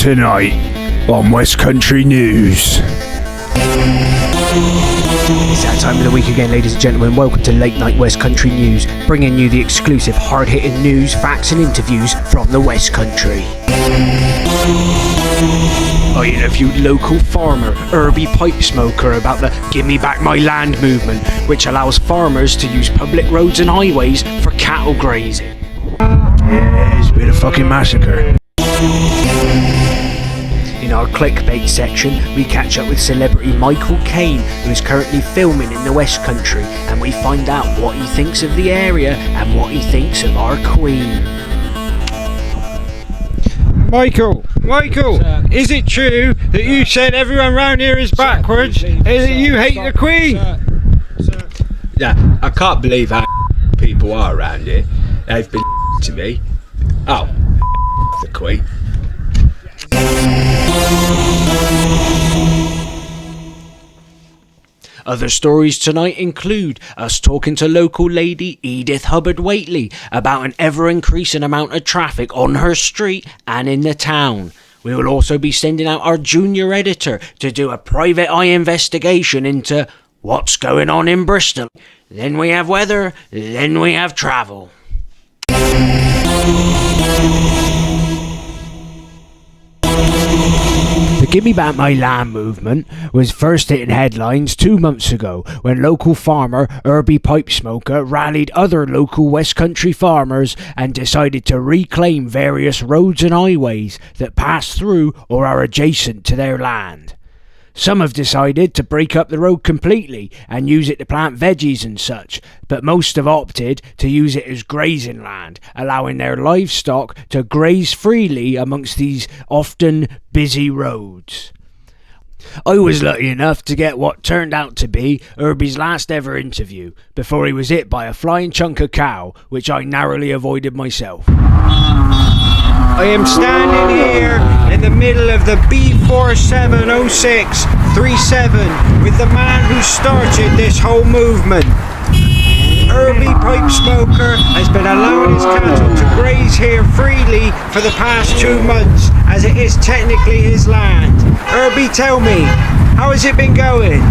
Tonight on West Country News. It's that time of the week again, ladies and gentlemen. Welcome to Late Night West Country News, bringing you the exclusive hard-hitting news, facts and interviews from the West Country. I interviewed local farmer Herbie Pipesmoker about the Gimme Back My Land movement, which allows farmers to use public roads and highways for cattle grazing. Yeah, it's been a fucking massacre. In our clickbait section, we catch up with celebrity Michael Caine, who is currently filming in the West Country, and we find out what he thinks of the area and what he thinks of our Queen. Michael, Sir. is it true that you said everyone round here is backwards and that you hate the Queen? Sir. Yeah, I can't believe how people are around here. They've been to me. Oh, the Queen. Other stories tonight include us talking to local lady Edith Hubbard Whately about an ever-increasing amount of traffic on her street and in the town. We will also be sending out our junior editor to do a private eye investigation into what's going on in Bristol. Then we have weather, then we have travel. The Gimme Back My Land movement was first hitting headlines 2 months ago when local farmer Herbie Pipesmoker rallied other local West Country farmers and decided to reclaim various roads and highways that pass through or are adjacent to their land. Some have decided to break up the road completely and use it to plant veggies and such, but most have opted to use it as grazing land, allowing their livestock to graze freely amongst these often busy roads. I was lucky enough to get what turned out to be Herbie's last ever interview before he was hit by a flying chunk of cow, which I narrowly avoided myself. I am standing here in the middle of the B470637 with the man who started this whole movement. Herbie Pipesmoker has been allowing his cattle to graze here freely for the past 2 months, as it is technically his land. Herbie, tell me, how has it been going?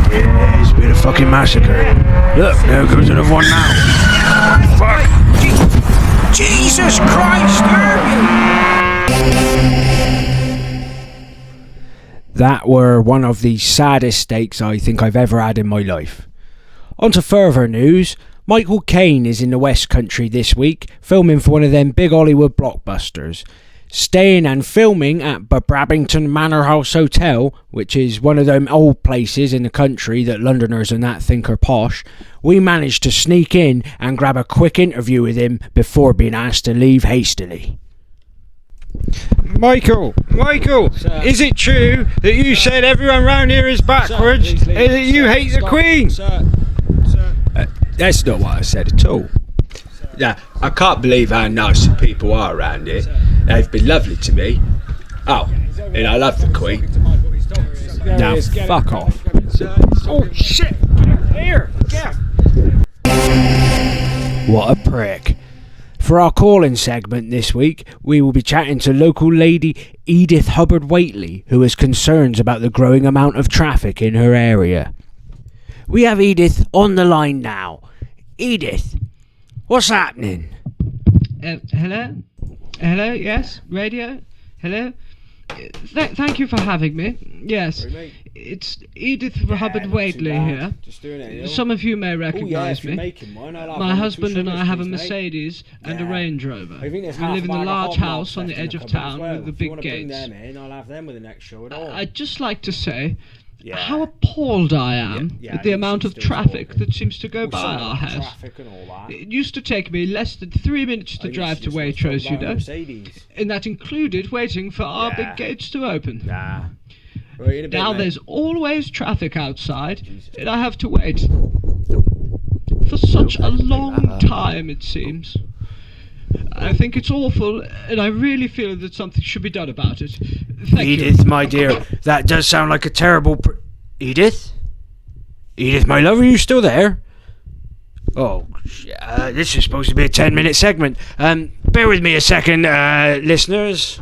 Yeah, it's been a fucking massacre. Look, there goes another one now. Fuck! Jesus Christ, Herbie! That were one of the saddest stakes I think I've ever had in my life. On to further news. Michael Caine is in the West Country this week, filming for one of them big Hollywood blockbusters. Staying and filming at Brabington Manor House Hotel, which is one of them old places in the country that Londoners and that think are posh, we managed to sneak in and grab a quick interview with him before being asked to leave hastily. Michael, Sir. is it true that you said everyone round here is backwards Sir, and that you hate the Queen? Sir. That's not what I said at all. Yeah, I can't believe how nice people are around here. They've been lovely to me. Oh, and I love the Queen. Now fuck off. Oh shit! Here! Yeah! What a prick. For our call-in segment this week, we will be chatting to local lady Edith Hubbard Whately, who has concerns about the growing amount of traffic in her area. We have Edith on the line now. Edith, what's happening? Hello? Hello, yes? Radio? Hello? Thank you for having me. Yes, it's Edith Hubbard Whately here. Some of you may recognise me. My husband and I have a Mercedes and a Range Rover. We live in a large house on the edge of town with the big gates. I'd just like to say how appalled I am at the amount of traffic that seems to go by our house. It used to take me less than 3 minutes to drive to Waitrose, you know, and that included waiting for our big gates to open. Now there's always traffic outside, and I have to wait for such a long time, it seems. I think it's awful, and I really feel that something should be done about it. Thank Edith, you. my dear, that does sound like a terrible... Edith? Edith, my love, are you still there? Oh, this is supposed to be a 10-minute segment. Bear with me a second, listeners.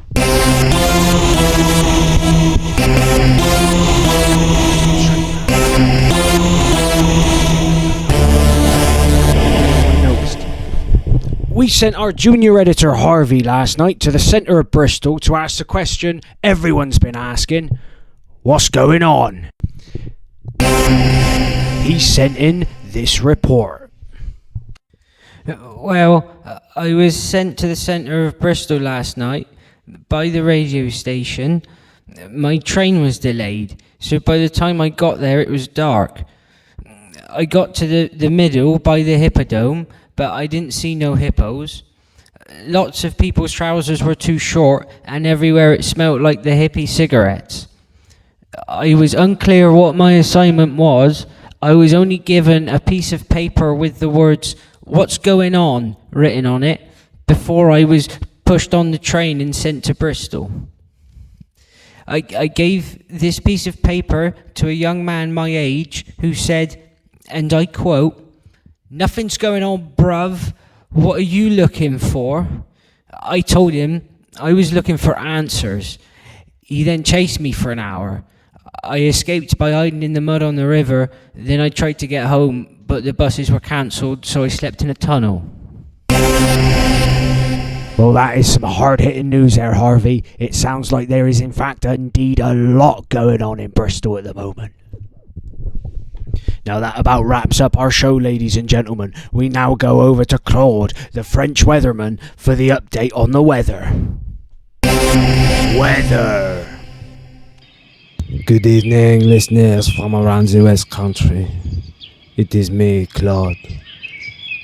We sent our junior editor Harvey last night to the centre of Bristol to ask the question everyone's been asking: what's going on? He sent in this report. Well, I was sent to the centre of Bristol last night by the radio station. My train was delayed, so by the time I got there it was dark. I got to the middle by the Hippodrome, but I didn't see no hippos. Lots of people's trousers were too short, and everywhere it smelt like the hippie cigarettes. I was unclear what my assignment was. I was only given a piece of paper with the words "What's going on?" written on it before I was pushed on the train and sent to Bristol. I gave this piece of paper to a young man my age who said, and I quote, "Nothing's going on, bruv. What are you looking for?" I told him I was looking for answers. He then chased me for an hour. I escaped by hiding in the mud on the river. Then I tried to get home, but the buses were cancelled, so I slept in a tunnel. Well, that is some hard-hitting news there, Harvey. It sounds like there is, in fact, indeed a lot going on in Bristol at the moment. Now that about wraps up our show, ladies and gentlemen. We now go over to Claude, the French weatherman, for the update on the weather. Weather. Good evening, listeners from around the West Country. It is me, Claude.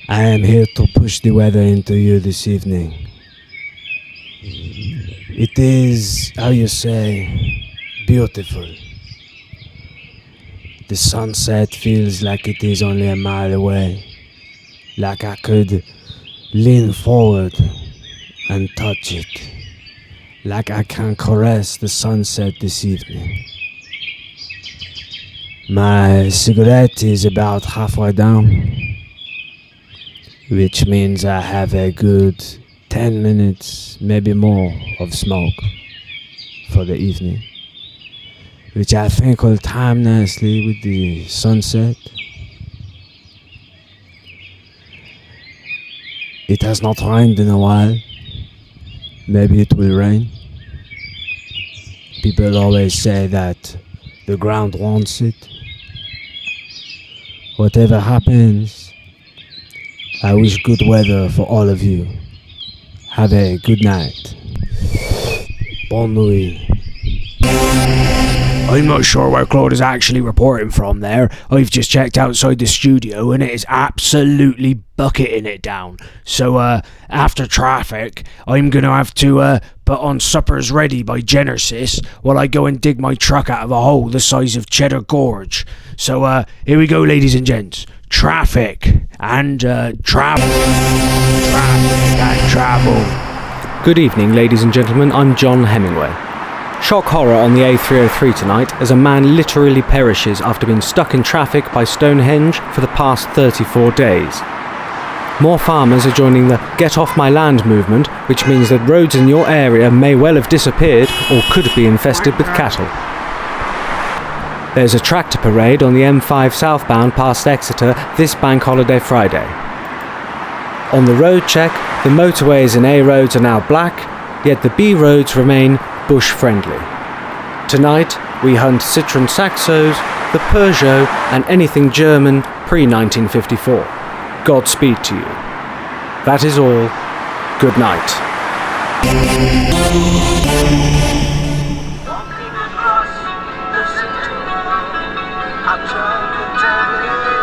I am here to push the weather into you this evening. It is, how you say, beautiful. The sunset feels like it is only a mile away, like I could lean forward and touch it, like I can caress the sunset this evening. My cigarette is about halfway down, which means I have a good 10 minutes, maybe more, of smoke for the evening, which I think will time nicely with the sunset. It has not rained in a while. Maybe it will rain. People always say that the ground wants it. Whatever happens, I wish good weather for all of you. Have a good night. Bonne nuit. I'm not sure where Claude is actually reporting from there. I've just checked outside the studio and it is absolutely bucketing it down. So after traffic, I'm going to have to put on Supper's Ready by Genesis while I go and dig my truck out of a hole the size of Cheddar Gorge. So here we go, ladies and gents. Traffic and travel. Traffic and travel. Good evening, ladies and gentlemen. I'm John Hemmingway. Shock horror on the A303 tonight as a man literally perishes after being stuck in traffic by Stonehenge for the past 34 days. More farmers are joining the Get Off My Land movement, which means that roads in your area may well have disappeared or could be infested with cattle. There's a tractor parade on the M5 southbound past Exeter this bank holiday Friday. On the road check, the motorways and A roads are now black, yet the B roads remain bush-friendly. Tonight, we hunt Citroën Saxos, the Peugeot, and anything German pre-1954. Godspeed to you. That is all. Good night. Walking across the city, I tried to tell you